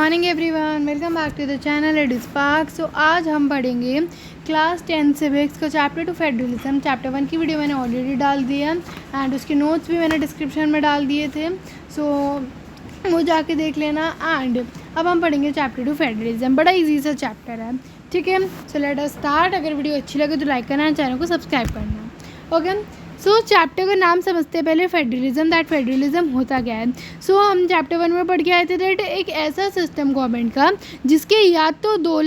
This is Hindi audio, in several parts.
Morning everyone, welcome back to the channel Ed Spark. So आज हम पढ़ेंगे क्लास 10 सिविक्स का चैप्टर 2 फेडरलिज्म। चैप्टर 1 की वीडियो मैंने ऑलरेडी डाल दी है एंड उसके नोट्स भी मैंने डिस्क्रिप्शन में डाल दिए थे, सो वो जाके देख लेना। एंड अब हम पढ़ेंगे चैप्टर 2 फेडरलिज्म। बड़ा इजी सा चैप्टर है, ठीक है। So let us start. अगर वीडियो अच्छी लगे तो लाइक करना, चैनल को सब्सक्राइब करना। ओके, सो चैप्टर का नाम समझते हैं पहले, फेडरलिज्म। दैट फेडरलिज्म होता क्या है। सो हम चैप्टर 1 में पढ़ के आए थे दैट एक ऐसा सिस्टम गवर्नमेंट का जिसके या तो दो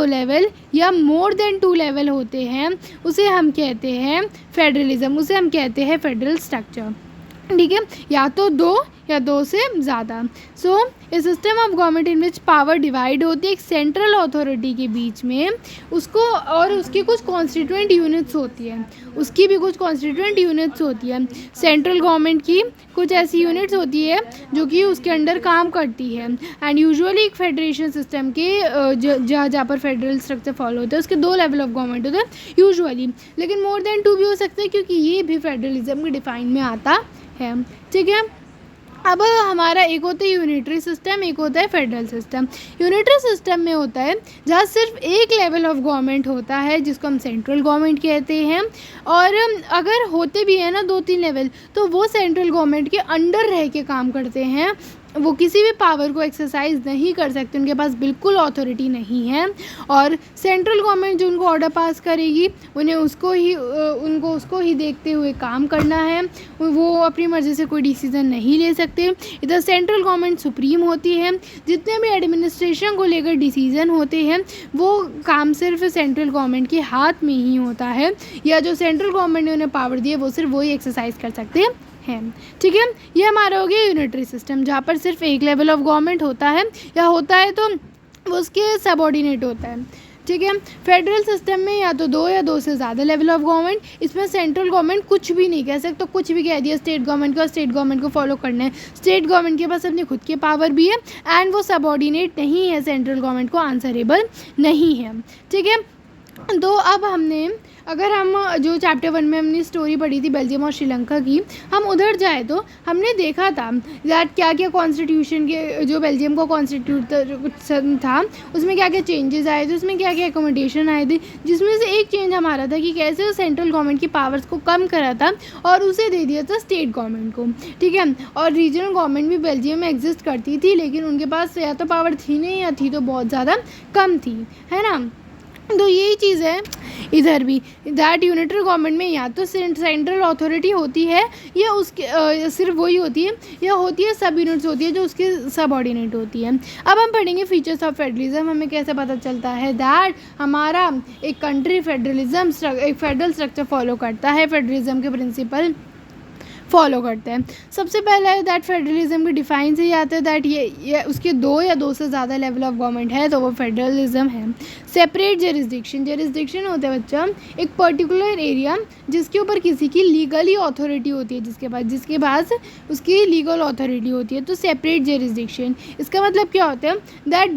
लेवल या मोर देन 2 लेवल होते हैं, उसे हम कहते हैं फेडरलिज्म, उसे हम कहते हैं फेडरल स्ट्रक्चर, ठीक है। या तो दो या दो से ज़्यादा। So a system of government in which power divide होती है एक सेंट्रल अथॉरिटी के बीच में, उसको और उसकी कुछ कॉन्स्टिट्यूएंट यूनिट्स होती है, उसकी भी कुछ कॉन्स्टिट्यूएंट यूनिट्स होती है। सेंट्रल गवर्नमेंट की कुछ ऐसी यूनिट्स होती है जो कि उसके अंडर काम करती है। एंड यूजुअली एक फेडरेशन सिस्टम के जहाँ पर फेडरल स्ट्रक्चर फॉलो होता है उसके 2 लेवल ऑफ गवर्नमेंट होते हैं यूजुअली, लेकिन मोर देन 2 भी हो सकते हैं क्योंकि ये भी फेडरलिज्म के डिफाइन में आता है, ठीक है। अब हमारा एक होता है यूनिटरी सिस्टम, एक होता है फेडरल सिस्टम। यूनिटरी सिस्टम में होता है जहाँ सिर्फ एक लेवल ऑफ गवर्नमेंट होता है जिसको हम सेंट्रल गवर्नमेंट कहते हैं, और अगर होते भी हैं ना 2-3 लेवल तो वो सेंट्रल गवर्नमेंट के अंडर रह के काम करते हैं, वो किसी भी पावर को एक्सरसाइज नहीं कर सकते, उनके पास बिल्कुल अथॉरिटी नहीं है। और सेंट्रल गवर्नमेंट जो उनको ऑर्डर पास करेगी उन्हें उसको ही देखते हुए काम करना है, वो अपनी मर्ज़ी से कोई डिसीज़न नहीं ले सकते। इधर सेंट्रल गवर्नमेंट सुप्रीम होती है, जितने भी एडमिनिस्ट्रेशन को लेकर डिसीज़न होते हैं वो काम सिर्फ सेंट्रल गवर्नमेंट के हाथ में ही होता है, या जो सेंट्रल गवर्नमेंट ने उन्हें पावर दी है वो सिर्फ वही एक्सरसाइज कर सकते हैं, ठीक है। ये हमारा हो गया यूनिटरी सिस्टम जहाँ पर सिर्फ एक लेवल ऑफ गवर्नमेंट होता है, या होता है तो वो उसके सबऑर्डिनेट होता है, ठीक है। फेडरल सिस्टम में या तो 2 या 2 से ज़्यादा लेवल ऑफ गवर्नमेंट, इसमें सेंट्रल गवर्नमेंट कुछ भी नहीं कह सकता, कुछ भी कह दिया स्टेट गवर्नमेंट को, स्टेट गवर्नमेंट को फॉलो करना है। स्टेट गवर्नमेंट के पास अपनी खुद की पावर भी है एंड वो सबऑर्डिनेट नहीं है, सेंट्रल गवर्नमेंट को आंसरेबल नहीं है, ठीक है। तो अब हमने अगर हम जो चैप्टर 1 में हमने स्टोरी पढ़ी थी बेल्जियम और श्रीलंका की, हम उधर जाए तो हमने देखा था दैट क्या क्या कॉन्स्टिट्यूशन के जो बेल्जियम का कॉन्स्टिट्यूशन था उसमें क्या क्या चेंजेस आए थे, उसमें क्या क्या एकोमोडेशन आए थे, जिसमें से एक चेंज हमारा था कि कैसे सेंट्रल गवर्नमेंट की पावर्स को कम करा था और उसे दे दिया था स्टेट गवर्नमेंट को, ठीक है। और रीजनल गवर्नमेंट भी बेल्जियम में एग्जिस्ट करती थी, लेकिन उनके पास या तो पावर थी नहीं या थी तो बहुत ज़्यादा कम थी, है ना। तो यही चीज़ है इधर भी, दैट यूनिटरी गवर्नमेंट में या तो सेंट्रल अथॉरिटी होती है या उसके सिर्फ वही होती है, या होती है सब यूनिट्स होती है जो उसके सबऑर्डिनेट होती है। अब हम पढ़ेंगे फीचर्स ऑफ फेडरलिज्म। हमें कैसे पता चलता है दैट हमारा एक कंट्री फेडरलिज्म एक फेडरल स्ट्रक्चर फॉलो करता है, फेडरलिज्म के प्रिंसिपल फॉलो करते हैं। सबसे पहला है दैट फेडरलिज्म की डिफाइन से ही आता है दैट ये उसके 2 या 2 से ज़्यादा लेवल ऑफ गवर्नमेंट है तो वो फेडरलिज्म है। सेपरेट जेरिस्डिक्शन होता है बच्चा एक पर्टिकुलर एरिया जिसके ऊपर किसी की लीगली अथॉरिटी होती है, जिसके पास उसकी लीगल अथॉरिटी होती है, तो सेपरेट जेरिस्डिक्शन। इसका मतलब क्या होता है that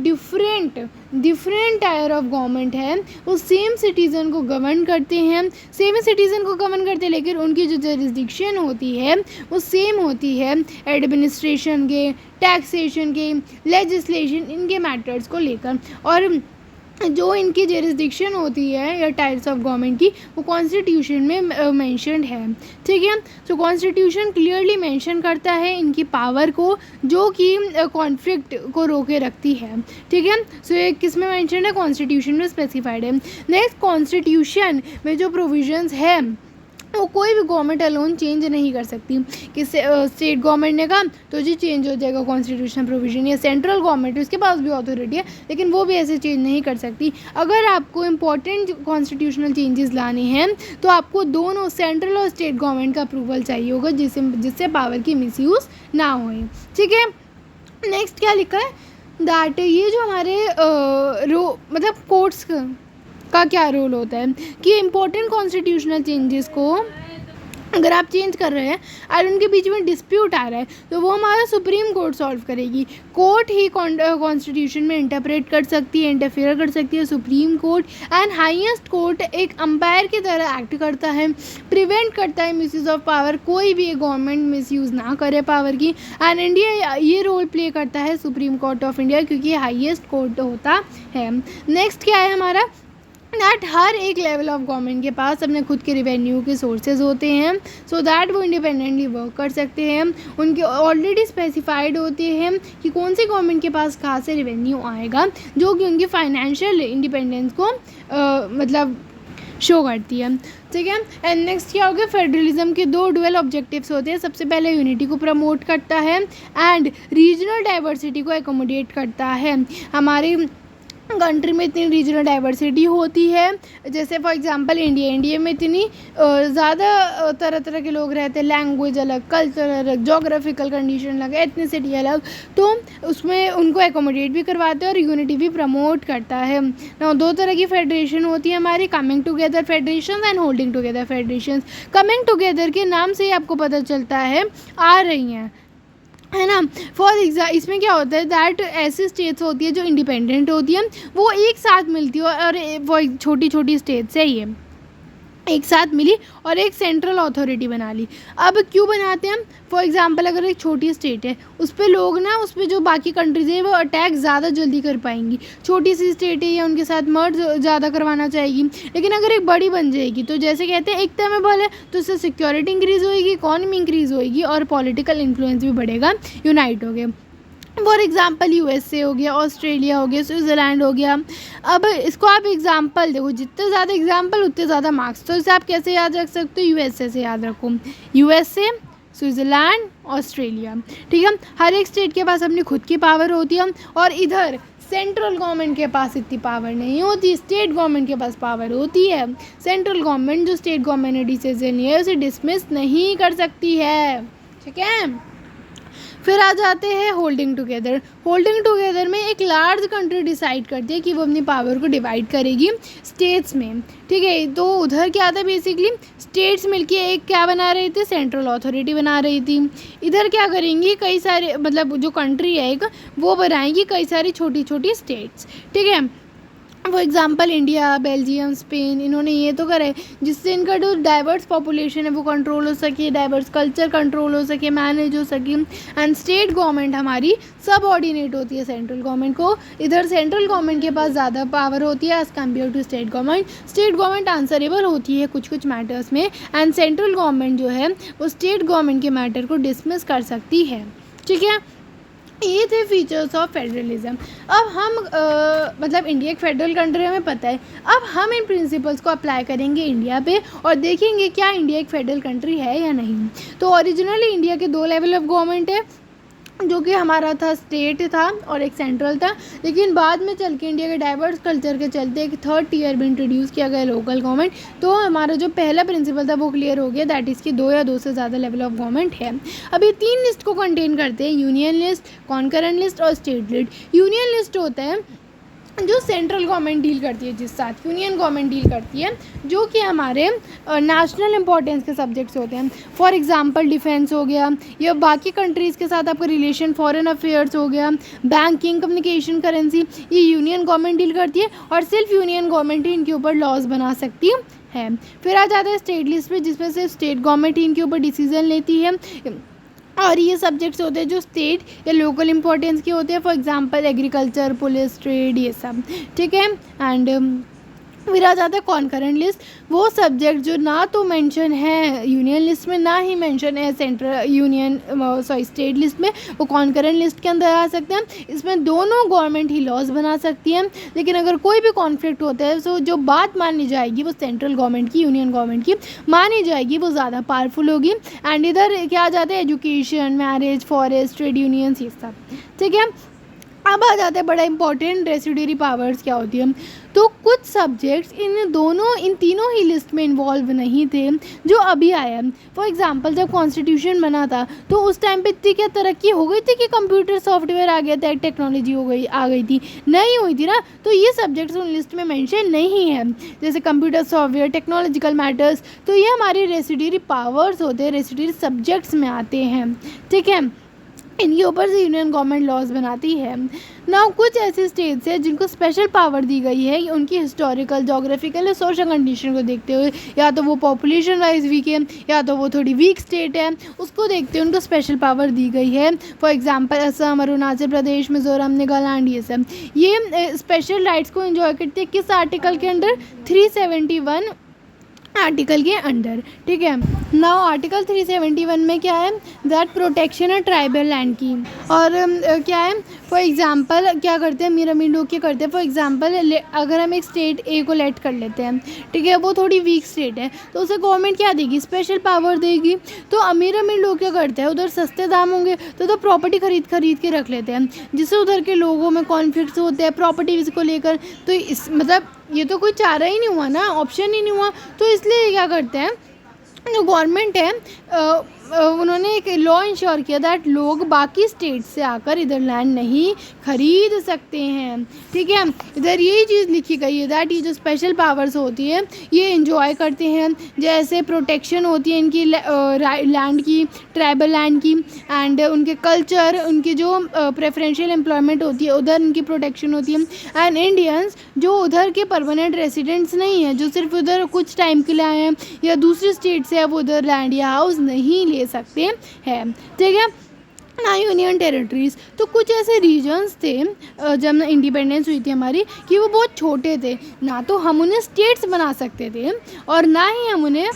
different tyre of government है वो सेम सिटीज़न को गवर्न करते हैं, लेकिन उनकी जो जेरिस्डिक्शन होती है वो सेम होती है एडमिनिस्ट्रेशन के, टैक्सेशन के, लेजिस्लेशन इनके मैटर्स को लेकर। और जो इनकी जेरिस्डिक्शन होती है या टाइप्स ऑफ गवर्नमेंट की वो कॉन्स्टिट्यूशन में मेंशन्ड है, ठीक है। तो कॉन्स्टिट्यूशन क्लियरली मेंशन करता है इनकी पावर को जो कि कॉन्फ्लिक्ट को रोके रखती है, ठीक है। सो ये किस में मेंशन है, कॉन्स्टिट्यूशन में स्पेसिफाइड है। नेक्स्ट, कॉन्स्टिट्यूशन में जो प्रोविजंस है वो कोई भी गवर्नमेंट अलोन चेंज नहीं कर सकती कि स्टेट गवर्नमेंट ने कहा तो जी चेंज हो जाएगा कॉन्स्टिट्यूशन प्रोविजन, या सेंट्रल गवर्नमेंट उसके पास भी अथॉरिटी है लेकिन वो भी ऐसे चेंज नहीं कर सकती। अगर आपको इंपॉर्टेंट कॉन्स्टिट्यूशनल चेंजेस लाने हैं तो आपको दोनों सेंट्रल और स्टेट गवर्नमेंट का अप्रूवल चाहिए होगा, जिससे पावर की मिसयूज़ ना होए, ठीक है। नेक्स्ट क्या लिखा है दैट ये जो हमारे मतलब कोर्ट्स का क्या रोल होता है कि इम्पोर्टेंट कॉन्स्टिट्यूशनल चेंजेस को अगर आप चेंज कर रहे हैं और उनके बीच में डिस्प्यूट आ रहा है तो वो हमारा सुप्रीम कोर्ट सॉल्व करेगी। कोर्ट ही कॉन्स्टिट्यूशन में इंटरप्रेट कर सकती है, इंटरफेयर कर सकती है supreme court. And highest court एक अंपायर की तरह एक्ट करता है, प्रिवेंट करता है मिसयूज़ ऑफ पावर, कोई भी गवर्नमेंट मिसयूज़ ना करे पावर की। एंड इंडिया ये रोल प्ले करता है सुप्रीम कोर्ट ऑफ इंडिया, क्योंकि हाईएस्ट कोर्ट होता है। नेक्स्ट क्या है हमारा, दैट हर एक लेवल ऑफ गवर्नमेंट के पास अपने खुद के रिवेन्यू के सोर्सेज होते हैं, सो दैट वो इंडिपेंडेंटली वर्क कर सकते हैं। उनके ऑलरेडी स्पेसिफाइड होते हैं कि कौन सी गवर्नमेंट के पास कहाँ से रिवेन्यू आएगा, जो कि उनकी फाइनेंशियल इंडिपेंडेंस को मतलब शो करती है। ठीक है। एंड नेक्स्ट क्या हो गया, फेडरलिज्म के दो डुअल ऑब्जेक्टिव्स होते हैं। सबसे पहले यूनिटी को प्रमोट करता है एंड रीजनल डाइवर्सिटी को एकोमोडेट करता है। हमारी कंट्री में इतनी रीजनल डाइवर्सिटी होती है, जैसे फॉर एग्जांपल इंडिया में इतनी ज़्यादा तरह तरह के लोग रहते हैं, लैंग्वेज अलग, कल्चर अलग, जोग्राफिकल कंडीशन अलग, एथनिसिटी अलग, तो उसमें उनको एकोमोडेट भी करवाते हैं और यूनिटी भी प्रमोट करता है ना। दो तरह की फेडरेशन होती है हमारी, coming together federation and holding together federation. Coming together के नाम से ही आपको पता चलता है आ रही हैं, है ना। फॉर इसमें क्या होता है दैट ऐसी स्टेट्स होती है जो इंडिपेंडेंट होती है, वो एक साथ मिलती है और वो छोटी छोटी स्टेट्स है, ये एक साथ मिली और एक सेंट्रल अथॉरिटी बना ली। अब क्यों बनाते हैं हम, फॉर एग्जांपल अगर एक छोटी स्टेट है उस पर लोग ना, उस पर जो बाकी कंट्रीज़ हैं वो अटैक ज़्यादा जल्दी कर पाएंगी। छोटी सी स्टेट है या उनके साथ मर्ज ज़्यादा करवाना चाहेगी। लेकिन अगर एक बड़ी बन जाएगी तो जैसे कहते हैं एकता में बल है, तो उससे सिक्योरिटी इंक्रीज़ होएगी, इकॉनमी इंक्रीज़ होएगी और पॉलिटिकल इन्फ्लुएंस भी बढ़ेगा, यूनाइट हो गए। फॉर एग्जाम्पल USA हो गया, ऑस्ट्रेलिया हो गया, स्विट्ज़रलैंड हो गया। अब इसको आप एग्जाम्पल देखो, जितने ज़्यादा एग्जाम्पल उतने ज़्यादा मार्क्स, तो इसे आप कैसे याद रख सकते हो, USA से याद रखो, USA, स्विट्ज़रलैंड, ऑस्ट्रेलिया। ठीक है। हर एक स्टेट के पास अपनी खुद की पावर होती है और इधर सेंट्रल गवर्नमेंट के पास इतनी पावर नहीं होती, स्टेट गवर्नमेंट के पास पावर होती है। सेंट्रल गवर्नमेंट जो स्टेट गवर्नमेंट ने डिसीजन लिया है उसे डिसमिस नहीं कर सकती है। ठीक है। फिर आ जाते हैं होल्डिंग टुगेदर। होल्डिंग टुगेदर में एक लार्ज कंट्री डिसाइड करती है कि वो अपनी पावर को डिवाइड करेगी स्टेट्स में। ठीक है। तो उधर क्या था, बेसिकली स्टेट्स मिलके एक क्या बना रही थी, सेंट्रल अथॉरिटी बना रही थी। इधर क्या करेंगी, कई सारे मतलब जो कंट्री है एक, वो बनाएंगी कई सारी छोटी छोटी स्टेट्स। ठीक है। For example India, Belgium, Spain, इन्होंने ये तो करा है जिससे इनका जो डाइवर्स पॉपुलेशन है वो कंट्रोल हो सके, डाइवर्स कल्चर कंट्रोल हो सके, मैनेज हो सके। एंड स्टेट गवर्नमेंट हमारी सब ऑर्डिनेट होती है सेंट्रल गवर्नमेंट को। इधर सेंट्रल गवर्नमेंट के पास ज़्यादा पावर होती है as compare to state government. State government answerable होती है कुछ कुछ मैटर्स में, एंड सेंट्रल गवर्नमेंट जो है वो स्टेट गवर्नमेंट के मैटर को डिसमिस कर सकती है। ठीक है। ये थे फीचर्स ऑफ फेडरलिज्म। अब हम मतलब इंडिया एक फेडरल कंट्री हमें पता है, अब हम इन प्रिंसिपल्स को अप्लाई करेंगे इंडिया पे और देखेंगे क्या इंडिया एक फेडरल कंट्री है या नहीं। तो ओरिजिनली इंडिया के दो लेवल ऑफ गवर्नमेंट है, जो कि हमारा था स्टेट था और एक सेंट्रल था। लेकिन बाद में चल के इंडिया के डाइवर्स कल्चर के चलते एक थर्ड टियर में इंट्रोड्यूस किया गया लोकल गवर्नमेंट। तो हमारा जो पहला प्रिंसिपल था वो क्लियर हो गया, दैट इज़ की दो या दो से ज़्यादा लेवल ऑफ गवर्नमेंट है। अब ये तीन लिस्ट को कंटेन करते हैं, यूनियन लिस्ट, कॉन्करेंट लिस्ट और स्टेट लिस्ट। यूनियन लिस्ट होता है जो सेंट्रल गवर्नमेंट डील करती है, जिस साथ यूनियन गवर्नमेंट डील करती है, जो कि हमारे नेशनल इंपॉर्टेंस के सब्जेक्ट्स होते हैं। फॉर एग्जांपल डिफेंस हो गया, या बाकी कंट्रीज़ के साथ आपका रिलेशन, फॉरेन अफेयर्स हो गया, बैंकिंग, कम्युनिकेशन, करेंसी, ये यूनियन गवर्नमेंट डील करती है और सिर्फ यूनियन गवर्नमेंट ही इनके ऊपर लॉज बना सकती है। फिर आ जाता है स्टेट लिस्ट पे, जिसमें सिर्फ स्टेट गवर्नमेंट ही इनके ऊपर डिसीजन लेती है और ये सब्जेक्ट्स होते हैं जो स्टेट या लोकल इंपॉर्टेंस के होते हैं। For example agriculture, police, trade, ये सब। ठीक है। एंड फिर आ जाता है कॉन्करेंट लिस्ट, वो सब्जेक्ट जो ना तो मेंशन है यूनियन लिस्ट में, ना ही मेंशन है स्टेट लिस्ट में, वो कॉन्करेंट लिस्ट के अंदर आ सकते हैं। इसमें दोनों गवर्नमेंट ही लॉज बना सकती हैं, लेकिन अगर कोई भी कॉन्फ्लिक्ट होता है तो जो बात मानी जाएगी वो सेंट्रल गवर्नमेंट की, यूनियन गवर्नमेंट की मानी जाएगी, वो ज़्यादा पावरफुल होगी। एंड इधर क्या आ जाता है education, marriage, forest, trade unions, ये सब। ठीक है। अब आ जाते हैं बड़ा इंपॉर्टेंट रेसिड्यूरी पावर्स क्या होती है। तो कुछ सब्जेक्ट्स इन तीनों ही लिस्ट में इन्वॉल्व नहीं थे जो अभी आया। फॉर एग्जांपल जब कॉन्स्टिट्यूशन बना था तो उस टाइम पे इतनी क्या तरक्की हो गई थी कि कंप्यूटर सॉफ्टवेयर आ गया था, टेक्नोलॉजी आ गई थी, नहीं हुई थी ना। तो ये सब्जेक्ट्स उन लिस्ट में मेंशन नहीं है, जैसे कंप्यूटर सॉफ्टवेयर, टेक्नोलॉजिकल मैटर्स। तो ये हमारे रेसिड्यूरी पावर्स होते हैं, रेसिड्यूरी सब्जेक्ट्स में आते हैं, ठीक है। इनके ऊपर से यूनियन गवर्नमेंट लॉज बनाती है। नाउ कुछ ऐसे स्टेट्स हैं जिनको स्पेशल पावर दी गई है उनकी हिस्टोरिकल, जोग्राफिकल या सोशल कंडीशन को देखते हुए, या तो वो पॉपुलेशन वाइज वीक है या तो वो थोड़ी वीक स्टेट है, उसको देखते हुए उनको स्पेशल पावर दी गई है। फॉर एग्जांपल असम, अरुणाचल प्रदेश, मिजोरम, नागालैंड, ये सब ये स्पेशल राइट्स को एंजॉय करते हैं किस आर्टिकल के अंडर? 371 आर्टिकल के अंडर, ठीक है। नाउ आर्टिकल 371 में क्या है? दैट प्रोटेक्शन है ट्राइबल लैंड की। और क्या है? फॉर एग्जांपल क्या करते हैं मीरामीन लोग, क्या करते हैं? फॉर एग्जांपल अगर हम एक स्टेट ए को लेट कर लेते हैं, ठीक है, वो थोड़ी वीक स्टेट है, तो उसे गवर्नमेंट क्या देगी? स्पेशल पावर देगी। तो अमीर लोग क्या करते हैं? उधर सस्ते दाम होंगे तो प्रॉपर्टी खरीद के रख लेते हैं, जिससे उधर के लोगों में कॉन्फ्लिक्ट होते हैं प्रॉपर्टीज़ को लेकर। तो इस मतलब ये तो कोई चारा ही नहीं हुआ ना, ऑप्शन ही नहीं हुआ। तो इसलिए क्या करते हैं जो गवर्नमेंट है उन्होंने एक लॉ इंश्योर किया दैट लोग बाकी स्टेट से आकर इधर लैंड नहीं खरीद सकते हैं, ठीक है। इधर यही चीज़ लिखी गई है दैट ये जो स्पेशल पावर्स होती है ये इंजॉय करते हैं, जैसे प्रोटेक्शन होती है इनकी लैंड की, ट्राइबल लैंड की, एंड उनके कल्चर, उनकी जो प्रेफरेंशियल एम्प्लॉयमेंट होती है उधर उनकी प्रोटेक्शन होती है। एंड इंडियंस जो उधर के परमानेंट रेसिडेंट्स नहीं हैं, जो सिर्फ उधर कुछ टाइम के लिए आए हैं या दूसरी स्टेट से वो उधर लैंड या हाउस नहीं ले सकते हैं, ठीक है ना। यूनियन टेरिटरीज़, तो कुछ ऐसे रीजन्स थे जब इंडिपेंडेंस हुई थी हमारी कि वो बहुत छोटे थे, ना तो हम उन्हें स्टेट्स बना सकते थे और ना ही हम उन्हें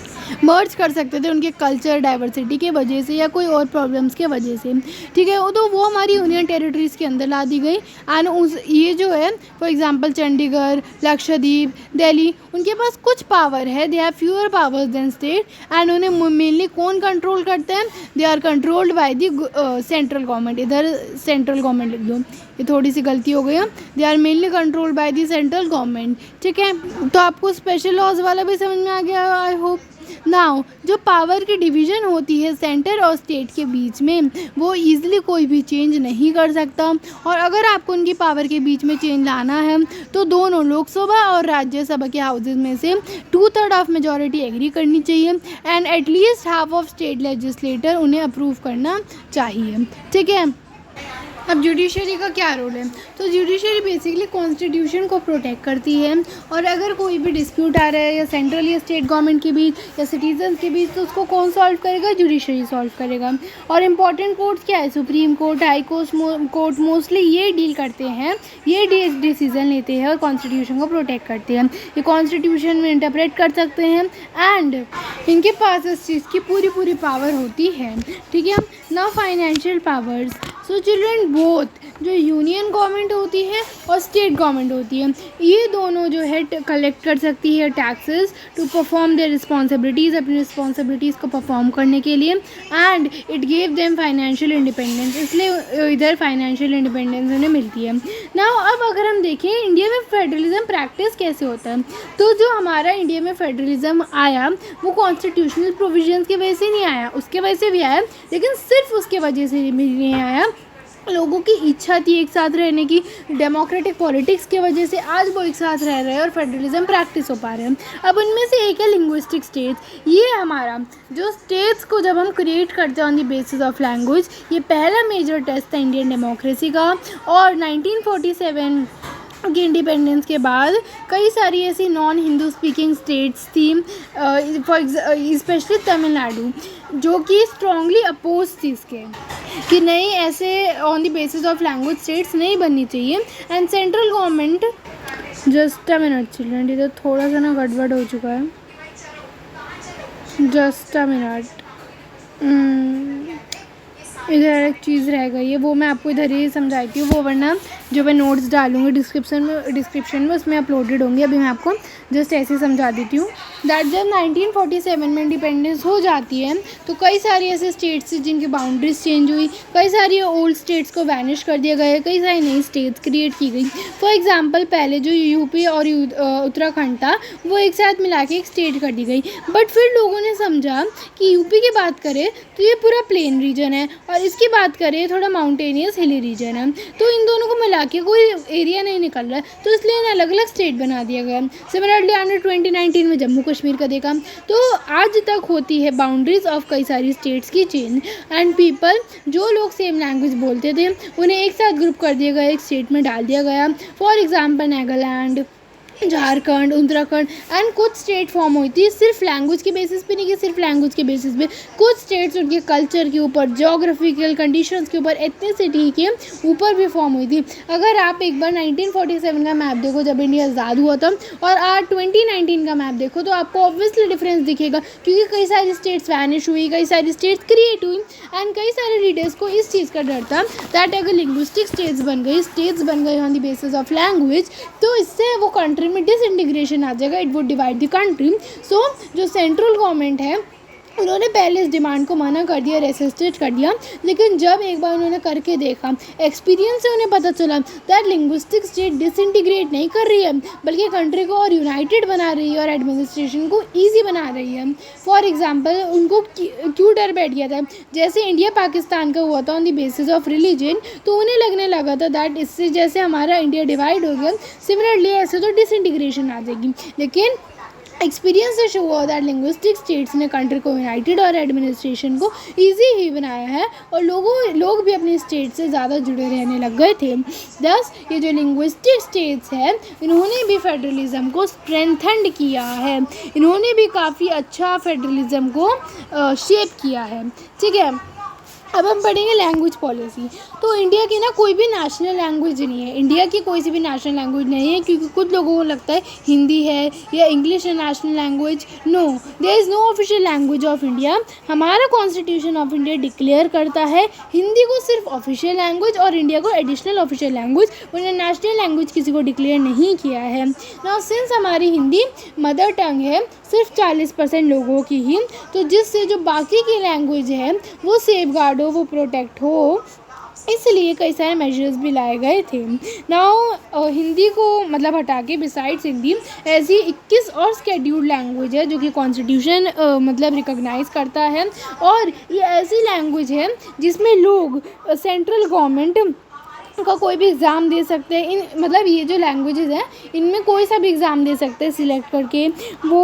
मर्ज कर सकते थे उनके कल्चर डाइवर्सिटी के वजह से या कोई और प्रॉब्लम्स के वजह से, ठीक है। तो वो हमारी यूनियन टेरिटरीज़ के अंदर ला दी गई। एंड ये जो है फॉर एग्जांपल चंडीगढ़, लक्षद्वीप, दिल्ली, उनके पास कुछ पावर है, they have fewer powers than state. And उन्हें मेनली कौन कंट्रोल करते हैं? They are controlled by the central government. इधर सेंट्रल गवर्नमेंट लिख दो, ये थोड़ी सी गलती हो गई है। They are mainly controlled by the central government, ठीक है। तो आपको स्पेशल लॉज वाला भी समझ में आ गया आई होप। नाउ जो पावर की डिवीज़न होती है सेंटर और स्टेट के बीच में, वो ईज़िली कोई भी चेंज नहीं कर सकता। और अगर आपको उनकी पावर के बीच में चेंज लाना है तो दोनों लोकसभा और राज्यसभा के हाउसेज में से 2/3 ऑफ मेजॉरिटी एग्री करनी चाहिए and at least half of state legislator उन्हें अप्रूव करना चाहिए, ठीक है। अब जुडिशरी का क्या रोल है? तो जुडिशरी बेसिकली कॉन्स्टिट्यूशन को प्रोटेक्ट करती है, और अगर कोई भी डिस्प्यूट आ रहा है या सेंट्रल या स्टेट गवर्नमेंट के बीच या सिटीजन्स के बीच, तो उसको कौन सॉल्व करेगा? जुडिशरी सॉल्व करेगा। और इम्पॉर्टेंट कोर्ट्स क्या है? Supreme court, high court mostly ये डील करते हैं, ये डिसीजन लेते हैं और कॉन्स्टिट्यूशन को प्रोटेक्ट करते हैं। ये कॉन्स्टिट्यूशन में इंटरप्रेट कर सकते हैं एंड इनके पास इस चीज़ की पूरी पावर होती है, ठीक है। Now financial powers. So children both जो यूनियन गवर्नमेंट होती है और स्टेट गवर्नमेंट होती है, ये दोनों जो है कलेक्ट कर सकती है taxes to perform their responsibilities, अपनी रिस्पॉन्सिबिलिटीज़ को परफॉर्म करने के लिए। And it give them financial independence, इसलिए इधर फाइनेंशियल इंडिपेंडेंस उन्हें मिलती है। नाउ अब अगर हम देखें इंडिया में फेडरलिज्म प्रैक्टिस कैसे होता है, तो जो हमारा इंडिया में फेडरलिज्म आया वो कॉन्स्टिट्यूशनल प्रोविजंस की वजह से नहीं आया, उसके वजह से भी आया, लेकिन सिर्फ उसके वजह से भी नहीं आया। लोगों की इच्छा थी एक साथ रहने की, डेमोक्रेटिक पॉलिटिक्स की वजह से आज वो एक साथ रह रहे हैं और फेडरलिज्म प्रैक्टिस हो पा रहे हैं। अब उनमें से एक है लिंग्विस्टिक स्टेट्स। ये हमारा जो स्टेट्स को जब हम क्रिएट करते हैं on the basis of language, ये पहला मेजर टेस्ट था इंडियन डेमोक्रेसी का। और 1947 की इंडिपेंडेंस के बाद कई सारी ऐसी नॉन हिंदू स्पीकिंग स्टेट्स थी, स्पेशली तमिलनाडु, जो कि स्ट्रांगली अपोज थी इसके कि नहीं, ऐसे on the basis of language states नहीं बननी चाहिए। And central government, just a minute children, इधर थोड़ा सा ना गड़बड़ हो चुका है, जस्ट अ मिनट, इधर एक चीज़ रह गई है, वो मैं आपको इधर ही समझाती हूँ, वो वरना जो मैं नोट्स डालूँगी डिस्क्रिप्शन में उसमें अपलोडेड होंगे। अभी मैं आपको जस्ट ऐसे समझा देती हूँ दैट जब 1947 में इंडिपेंडेंस हो जाती है तो कई सारी ऐसे स्टेट्स जिनकी बाउंड्रीज चेंज हुई, कई सारी ओल्ड स्टेट्स को वैनिश कर दिया गया, कई सारी नई स्टेट्स क्रिएट की गई। फॉर एग्जांपल पहले जो यूपी और उत्तराखंड था वो एक साथ मिला के एक स्टेट कर दी गई, बट फिर लोगों ने समझा कि यूपी की बात करें तो ये पूरा प्लेन रीजन है और इसकी बात करें थोड़ा माउंटेनियस हिली रीजन है, तो इन दोनों को मिला के कोई एरिया नहीं निकल रहा है, तो इसलिए इन्हें अलग अलग स्टेट बना दिया गया। सिमिलरली हमने 2019 में जम्मू कश्मीर का देखा। तो आज तक होती है बाउंड्रीज ऑफ कई सारी स्टेट्स की चेंज एंड पीपल, जो लोग सेम लैंग्वेज बोलते थे उन्हें एक साथ ग्रुप कर दिया गया, एक स्टेट में डाल दिया गया। For example Nagaland, Jharkhand, Uttarakhand and कुछ स्टेट फॉर्म हुई थी सिर्फ लैंग्वेज के बेसिस पे, नहीं कि सिर्फ लैंग्वेज के बेसिस पे, कुछ स्टेट्स उनके कल्चर के ऊपर, जोग्राफिकल कंडीशंस के ऊपर, एथनिसिटी के ऊपर भी फॉर्म हुई थी। अगर आप एक बार 1947 का मैप देखो जब इंडिया आज़ाद हुआ था और आज 2019 का मैप देखो तो आपको ऑब्वियसली डिफरेंस दिखेगा, क्योंकि कई सारी स्टेट्स वैनिश हुई, कई सारी स्टेट्स क्रिएट हुई एंड कई सारे रीडर्स को इस चीज़ का डर था दैट अगर लिंग्विस्टिक स्टेट्स बन गई on the basis of language तो इससे वो कंट्री में डिसइंटीग्रेशन आ जाएगा, it would divide the country. So जो सेंट्रल गवर्नमेंट है उन्होंने पहले इस डिमांड को मना कर दिया, रेसिस्टेड कर दिया, लेकिन जब एक बार उन्होंने करके देखा, एक्सपीरियंस से उन्हें पता चला दैट लिंग्विस्टिक स्टेट डिसइंटीग्रेट नहीं कर रही है बल्कि कंट्री को और यूनाइटेड बना रही है और एडमिनिस्ट्रेशन को ईजी बना रही है। फॉर एग्जाम्पल उनको क्यों डर बैठ गया था, जैसे इंडिया पाकिस्तान का हुआ था on the basis of religion, तो उन्हें लगने लगा था दैट इससे जैसे हमारा इंडिया डिवाइड हो गया सिमिलरली ऐसे तो डिसइंटीग्रेशन आ जाएगी, लेकिन एक्सपीरियंस से शो हुआ दैट लिंग्विस्टिक स्टेट्स ने कंट्री को यूनाइटेड और एडमिनिस्ट्रेशन को इजी ही बनाया है और लोग भी अपनी स्टेट से ज़्यादा जुड़े रहने लग गए थे। दस ये जो लिंग्विस्टिक स्टेट्स हैं इन्होंने भी फेडरलिज्म को स्ट्रेंथेंड किया है, इन्होंने भी काफ़ी अच्छा फेडरलिज्म को शेप किया है। ठीक है, अब हम पढ़ेंगे लैंग्वेज पॉलिसी। तो इंडिया की ना कोई भी नेशनल लैंग्वेज नहीं है, इंडिया की कोई सी भी नेशनल लैंग्वेज नहीं है, क्योंकि कुछ लोगों को लगता है हिंदी है या इंग्लिश है national language. No, there is no official language of India. हमारा कॉन्स्टिट्यूशन ऑफ इंडिया डिक्लेयर करता है हिंदी को सिर्फ ऑफिशियल लैंग्वेज और इंडिया को एडिशनल ऑफिशियल लैंग्वेज, उन्हें नेशनल लैंग्वेज किसी को डिक्लेयर नहीं किया है। नाउ सिंस हमारी हिंदी मदर टंग है सिर्फ 40% लोगों की ही, तो जिससे जो बाकी की लैंग्वेज है वो सेफगार्ड हो, वो प्रोटेक्ट हो, इसलिए कई सारे मेजर्स भी लाए गए थे। नाउ हिंदी को मतलब हटा के बिसाइड्स हिंदी ऐसी 21 और स्केड्यूल्ड लैंग्वेज है जो कि कॉन्स्टिट्यूशन मतलब रिकॉग्नाइज करता है, और ये ऐसी लैंग्वेज है जिसमें लोग सेंट्रल गवर्नमेंट का कोई भी एग्ज़ाम दे सकते हैं। इन मतलब ये जो लैंग्वेजेस हैं इनमें कोई सा भी एग्ज़ाम दे सकते हैं सिलेक्ट करके, वो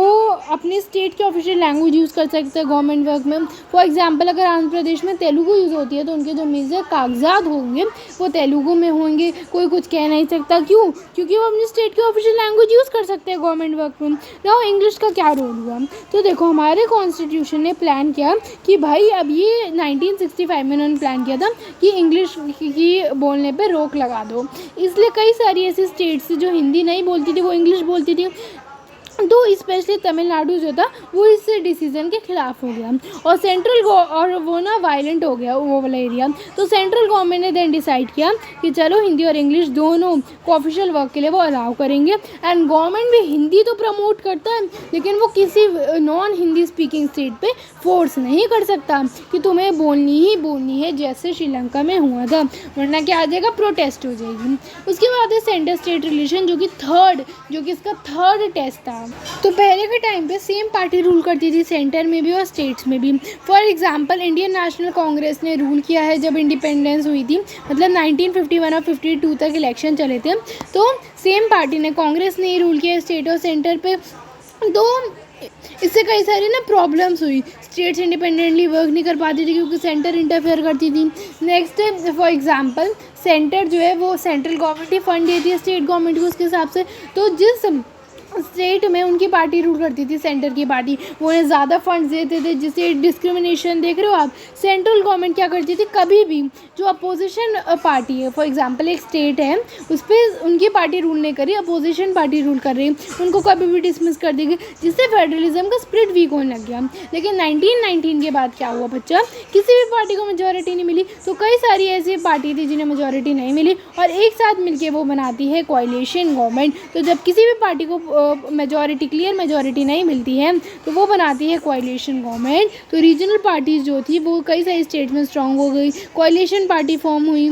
अपनी स्टेट की ऑफिशियल लैंग्वेज यूज़ कर सकते हैं गवर्नमेंट वर्क में। फॉर एग्जांपल अगर आंध्र प्रदेश में तेलुगु यूज़ होती है तो उनके जो मेजर कागजात होंगे वो तेलुगु में होंगे, कोई कुछ कह नहीं सकता। क्यों? क्योंकि वो अपनी स्टेट की ऑफिशियल लैंग्वेज यूज़ कर सकते हैं गवर्नमेंट वर्क में। नाउ इंग्लिश का क्या रोल हुआ, तो देखो हमारे कॉन्स्टिट्यूशन ने प्लान किया कि भाई अब ये 1965 में उन्होंने प्लान किया था कि इंग्लिश की बोलने पर रोक लगा दो, इसलिए कई सारी ऐसी स्टेट्स जो हिंदी नहीं बोलती थी वो इंग्लिश बोलती थी, तो स्पेशली तमिलनाडु जो था वो इस डिसीज़न के खिलाफ हो गया और सेंट्रल और वो ना वायलेंट हो गया वो वाला एरिया। तो सेंट्रल गवर्नमेंट ने देन डिसाइड किया कि चलो हिंदी और इंग्लिश दोनों को ऑफिशियल वर्क के लिए वो अलाउ करेंगे, एंड गवर्नमेंट भी हिंदी तो प्रमोट करता है लेकिन वो किसी नॉन हिंदी स्पीकिंग स्टेट पे फोर्स नहीं कर सकता कि तुम्हें बोलनी ही बोलनी है, जैसे श्रीलंका में हुआ था, वरना क्या आ जाएगा, प्रोटेस्ट हो जाएगी। उसके बाद है सेंटर स्टेट रिलेशन जो कि इसका थर्ड टेस्ट था। तो पहले के टाइम पे सेम पार्टी रूल करती थी सेंटर में भी और स्टेट्स में भी। For example Indian national Congress ने रूल किया है जब इंडिपेंडेंस हुई थी, मतलब 1951 और 52 तक इलेक्शन चले थे, तो सेम पार्टी ने, कांग्रेस ने ही रूल किया स्टेट और सेंटर पे। तो इससे कई सारी ना प्रॉब्लम्स हुई, स्टेट्स इंडिपेंडेंटली वर्क नहीं कर पाती थी क्योंकि सेंटर इंटरफेयर करती थी। नेक्स्ट है फॉर एग्जांपल सेंटर जो है वो सेंट्रल गवर्नमेंट ही फंड देती है स्टेट गवर्नमेंट को उसके हिसाब से, तो जिस स्टेट में उनकी पार्टी रूल करती थी, सेंटर की पार्टी, वो उन्हें ज़्यादा फंड्स देते थे, जिससे डिस्क्रिमिनेशन देख रहे हो आप। सेंट्रल गवर्नमेंट क्या करती थी, कभी भी जो अपोजिशन पार्टी है, फॉर एग्जांपल एक स्टेट है, उस पर उनकी पार्टी रूल नहीं करी, अपोजिशन पार्टी रूल कर रही, उनको कभी भी डिसमिस कर देगी, जिससे फेडरलिज्म का स्प्रिट वीक होने लग गया। लेकिन 1919 के बाद क्या हुआ बच्चा, किसी भी पार्टी को मेजॉरिटी नहीं मिली, तो कई सारी ऐसी पार्टी थी जिन्हें मेजॉरिटी नहीं मिली, और एक साथ मिलकर वो बनाती है कोalition गवर्नमेंट। तो जब किसी भी पार्टी को मेजॉरिटी, क्लियर मेजॉरिटी नहीं मिलती है, तो वो बनाती है कोalition गवर्नमेंट। तो रीजनल पार्टीज़ जो थी वो कई सारे स्टेट में स्ट्रांग हो गई, कोalition पार्टी फॉर्म हुई।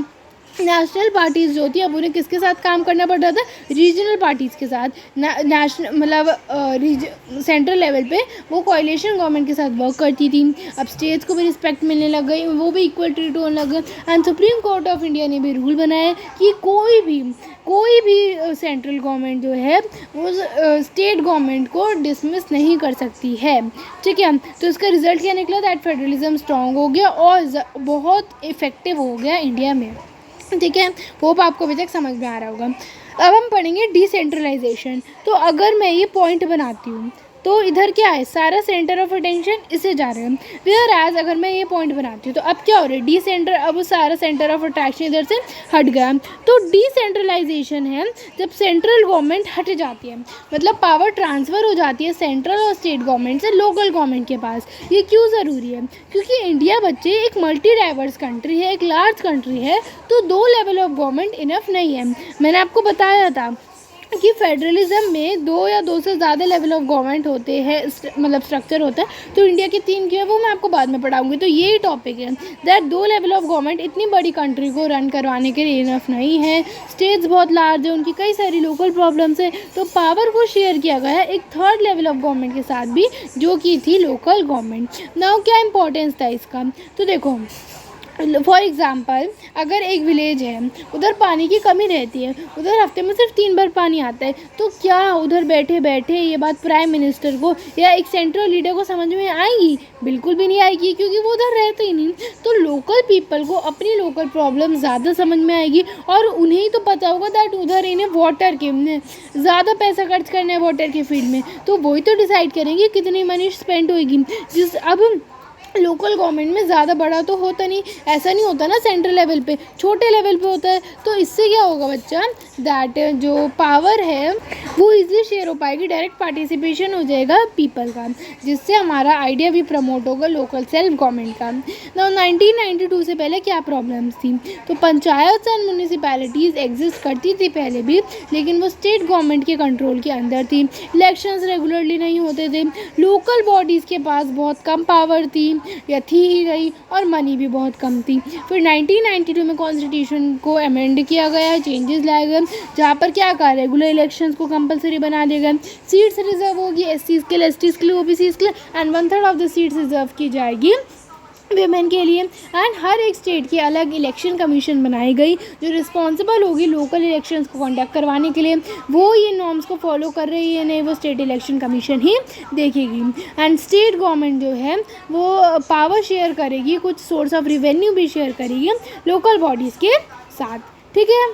नेशनल पार्टीज़ जो थी, अब उन्हें किसके साथ काम करना पड़ता था, रीजनल पार्टीज़ के साथ। नेशनल मतलब सेंट्रल लेवल पे वो कोalition गवर्नमेंट के साथ वर्क करती थी। अब स्टेट्स को भी रिस्पेक्ट मिलने लग गई, वो भी इक्वल ट्रीट होने लग गए। And supreme court of India ने भी रूल बनाया कि कोई भी सेंट्रल गवर्नमेंट जो है वो स्टेट गवर्नमेंट को डिसमिस नहीं कर सकती है, ठीक है। तो इसका रिजल्ट क्या निकला, दैट फेडरलिज्म स्ट्रॉन्ग हो गया और बहुत इफेक्टिव हो गया इंडिया में, ठीक है। होप आपको अभी तक समझ में आ रहा होगा। अब हम पढ़ेंगे डिसेंट्रलाइजेशन। तो अगर मैं ये पॉइंट बनाती हूँ तो इधर क्या है, सारा सेंटर ऑफ अटेंशन इसे जा रहे हैं। वेयर एज अगर मैं ये पॉइंट बनाती हूँ तो अब क्या हो रहा है, डिसेंटर, अब सारा सेंटर ऑफ अट्रैक्शन इधर से हट गया। तो डिसेंट्रलाइजेशन है जब सेंट्रल गवर्नमेंट हट जाती है, मतलब पावर ट्रांसफ़र हो जाती है सेंट्रल और स्टेट गवर्नमेंट से लोकल गवर्नमेंट के पास। ये क्यों ज़रूरी है, क्योंकि इंडिया बच्चे एक मल्टी डाइवर्स कंट्री है, एक लार्ज कंट्री है, तो 2 लेवल ऑफ गवर्नमेंट इनफ नहीं है। मैंने आपको बताया था कि फेडरलिज्म में 2 या 2 से ज़्यादा लेवल ऑफ गवर्नमेंट होते हैं, मतलब स्ट्रक्चर होता है। तो इंडिया के 3 के हैं, वो मैं आपको बाद में पढ़ाऊंगी। तो यही टॉपिक है दैट 2 लेवल ऑफ गवर्नमेंट इतनी बड़ी कंट्री को रन करवाने के लिए इनफ नहीं है। स्टेट्स बहुत लार्ज है, उनकी कई सारी लोकल प्रॉब्लम्स है, तो पावर को शेयर किया गया है एक 3rd लेवल ऑफ गवर्नमेंट के साथ भी, जो कि थी लोकल गवर्नमेंट। नाउ क्या इंपॉर्टेंस था इसका, तो देखो फॉर एग्ज़ाम्पल अगर एक विलेज है, उधर पानी की कमी रहती है, उधर हफ्ते में सिर्फ 3 बार पानी आता है, तो क्या उधर बैठे बैठे ये बात प्राइम मिनिस्टर को या एक सेंट्रल लीडर को समझ में आएगी? बिल्कुल भी नहीं आएगी, क्योंकि वो उधर रहते ही नहीं। तो लोकल पीपल को अपनी लोकल प्रॉब्लम ज़्यादा समझ में आएगी, और उन्हें ही तो पता होगा दैट उधर इन्हें वाटर के ज़्यादा पैसा खर्च करना है वाटर के फील्ड में, तो वही तो डिसाइड करेंगे कितनी मनी स्पेंड होगी। अब लोकल गवर्नमेंट में ज़्यादा बड़ा तो होता नहीं, ऐसा नहीं होता ना, सेंट्रल लेवल पे छोटे लेवल पे होता है। तो इससे क्या होगा बच्चा, दैट जो पावर है वो इजीली शेयर हो पाएगी, डायरेक्ट पार्टिसिपेशन हो जाएगा पीपल का, जिससे हमारा आइडिया भी प्रमोट होगा लोकल सेल्फ गवर्नमेंट का। ना 1992 से पहले क्या प्रॉब्लम्स थी, तो पंचायत एंड म्यूनिसिपैलिटीज़ एग्जिस्ट करती थी पहले भी, लेकिन वो स्टेट गवर्नमेंट के कंट्रोल के अंदर थी। इलेक्शंस रेगुलरली नहीं होते थे, लोकल बॉडीज़ के पास बहुत कम पावर थी या थी ही रही, और मनी भी बहुत कम थी। फिर 1992 में कॉन्स्टिट्यूशन को अमेंड किया गया, चेंजेस लाए गए, जहाँ पर क्या कहा, रेगुलर इलेक्शंस को कंपलसरी बना दिया गया, सीट्स रिजर्व होगी एससीज के लिए, एसटीज के लिए, ओबीसीज के लिए, and 1/3 of the seats reserve की जाएगी वीमेन के लिए। एंड हर एक स्टेट की अलग इलेक्शन कमीशन बनाई गई, जो रिस्पॉन्सिबल होगी लोकल इलेक्शंस को कंडक्ट करवाने के लिए। वो ये नॉर्म्स को फॉलो कर रही है नहीं, वो स्टेट इलेक्शन कमीशन ही देखेगी। एंड स्टेट गवर्नमेंट जो है वो पावर शेयर करेगी, कुछ सोर्स ऑफ रिवेन्यू भी शेयर करेगी लोकल बॉडीज़ के साथ, ठीक है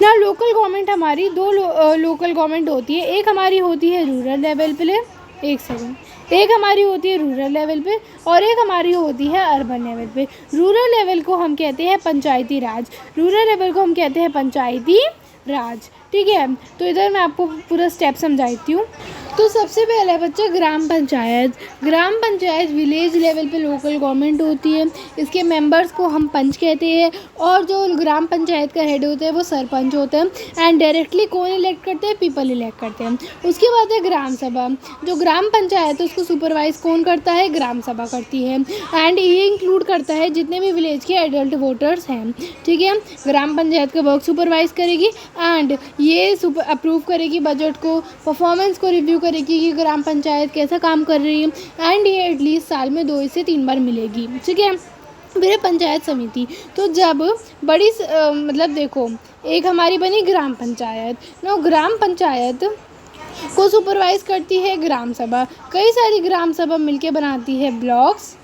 ना। लोकल गवर्नमेंट हमारी 2 लोकल गवर्नमेंट होती है, एक हमारी होती है रूरल लेवल पे, एक हमारी होती है रूरल लेवल पे, और एक हमारी होती है अर्बन लेवल पे। रूरल लेवल को हम कहते हैं पंचायती राज, ठीक है। तो इधर मैं आपको पूरा स्टेप समझाती हूँ। तो सबसे पहले बच्चा ग्राम पंचायत विलेज लेवल पे लोकल गवर्नमेंट होती है, इसके मेंबर्स को हम पंच कहते हैं, और जो ग्राम पंचायत का हेड होता है वो सरपंच होता है। एंड डायरेक्टली कौन इलेक्ट करते हैं, पीपल इलेक्ट करते हैं। उसके बाद है ग्राम सभा, जो ग्राम पंचायत है उसको सुपरवाइज कौन करता है, ग्राम सभा करती है। एंड ये इंक्लूड करता है जितने भी विलेज के एडल्ट वोटर्स हैं, ठीक है। ग्राम पंचायत का वर्क सुपरवाइज करेगी, एंड ये अप्रूव करेगी बजट को, परफॉर्मेंस को रिव्यू करेगी कि ग्राम पंचायत कैसा काम कर रही है। एंड ये एटलीस्ट साल में 2 से 3 बार मिलेगी, ठीक है। फिर पंचायत समिति, तो जब बड़ी मतलब देखो, एक हमारी बनी ग्राम पंचायत, ग्राम पंचायत को सुपरवाइज करती है ग्राम सभा। कई सारी ग्राम सभा मिलके बनाती है ब्लॉक्स,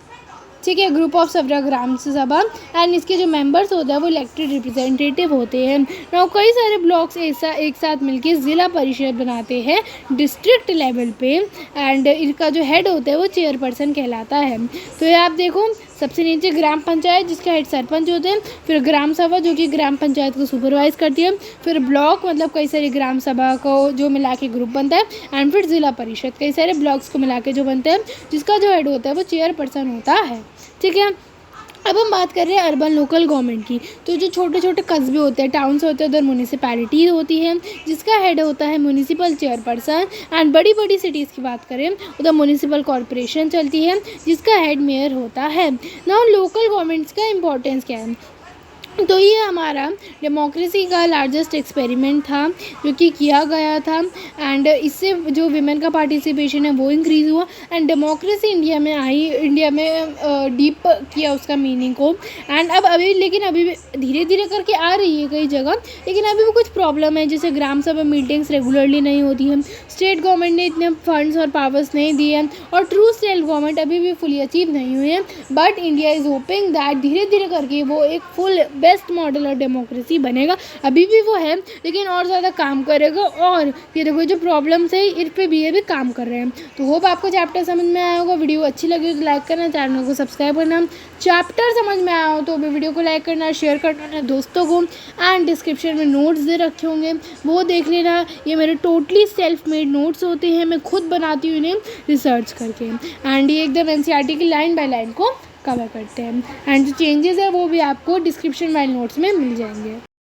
ठीक है, ग्रुप ऑफ सभा ग्राम सभा, एंड इसके जो मेंबर्स होते हैं वो इलेक्टेड रिप्रेजेंटेटिव होते हैं। नाउ कई सारे ब्लॉक्स एक साथ मिलकर ज़िला परिषद बनाते हैं डिस्ट्रिक्ट लेवल पे, एंड इनका जो हेड होता है वो चेयरपर्सन कहलाता है। तो ये आप देखो, सबसे नीचे ग्राम पंचायत जिसका हेड सरपंच होते हैं, फिर ग्राम सभा जो कि ग्राम पंचायत को सुपरवाइज करती है, फिर ब्लॉक मतलब कई सारी ग्राम सभा को जो मिला के ग्रुप बनता है, एंड फिर ज़िला परिषद कई सारे ब्लॉक्स को मिला के जो बनते हैं, जिसका जो हेड होता है वो चेयरपर्सन होता है। ठीक है, अब हम बात कर रहे हैं अर्बन लोकल गवर्नमेंट की। तो जो छोटे छोटे कस्बे होते हैं, टाउन्स होते हैं, उधर म्यूनिसिपैलिटी होती है जिसका हेड होता है म्यूनिसिपल चेयरपर्सन, एंड बड़ी बड़ी सिटीज़ की बात करें उधर म्यूनिसिपल कॉरपोरेशन चलती है जिसका हेड मेयर होता है। नाउ लोकल गवर्नमेंट्स का इम्पोर्टेंस क्या है, तो ये हमारा डेमोक्रेसी का लार्जेस्ट एक्सपेरिमेंट था जो कि किया गया था, एंड इससे जो विमेन का पार्टिसिपेशन है वो इंक्रीज़ हुआ, एंड डेमोक्रेसी इंडिया में आई, इंडिया में डीप किया उसका मीनिंग को। एंड अब अभी लेकिन अभी धीरे धीरे करके आ रही है कई जगह, लेकिन अभी भी कुछ प्रॉब्लम है, जैसे ग्राम सभा मीटिंग्स रेगुलरली नहीं होती है, स्टेट गवर्नमेंट ने इतने फंड्स और पावर्स नहीं दिए हैं, और ट्रू सेल्फ गवर्नमेंट अभी भी फुली अचीव नहीं हुई है। But India is hoping that धीरे धीरे करके वो एक full best model of democracy बनेगा। अभी भी वो है लेकिन और ज़्यादा काम करेगा, और ये देखो जो प्रॉब्लम्स है इस पे भी ये भी काम कर रहे हैं। तो होप आपको चैप्टर समझ में आया होगा। वीडियो अच्छी लगी तो लाइक करना, चैनल को सब्सक्राइब करना। चैप्टर समझ में आया हो तो भी वीडियो को लाइक करना, शेयर करना अपने दोस्तों को, एंड डिस्क्रिप्शन में नोट्स दे रखे होंगे वो देख लेना। ये मेरे टोटली सेल्फ मेड नोट्स होते हैं, मैं खुद बनाती हूँ इन्हें रिसर्च करके, एंड ये एकदम NCERT की लाइन बाय लाइन को कवर करते हैं, एंड जो चेंजेस है वो भी आपको डिस्क्रिप्शन वाले नोट्स में मिल जाएंगे।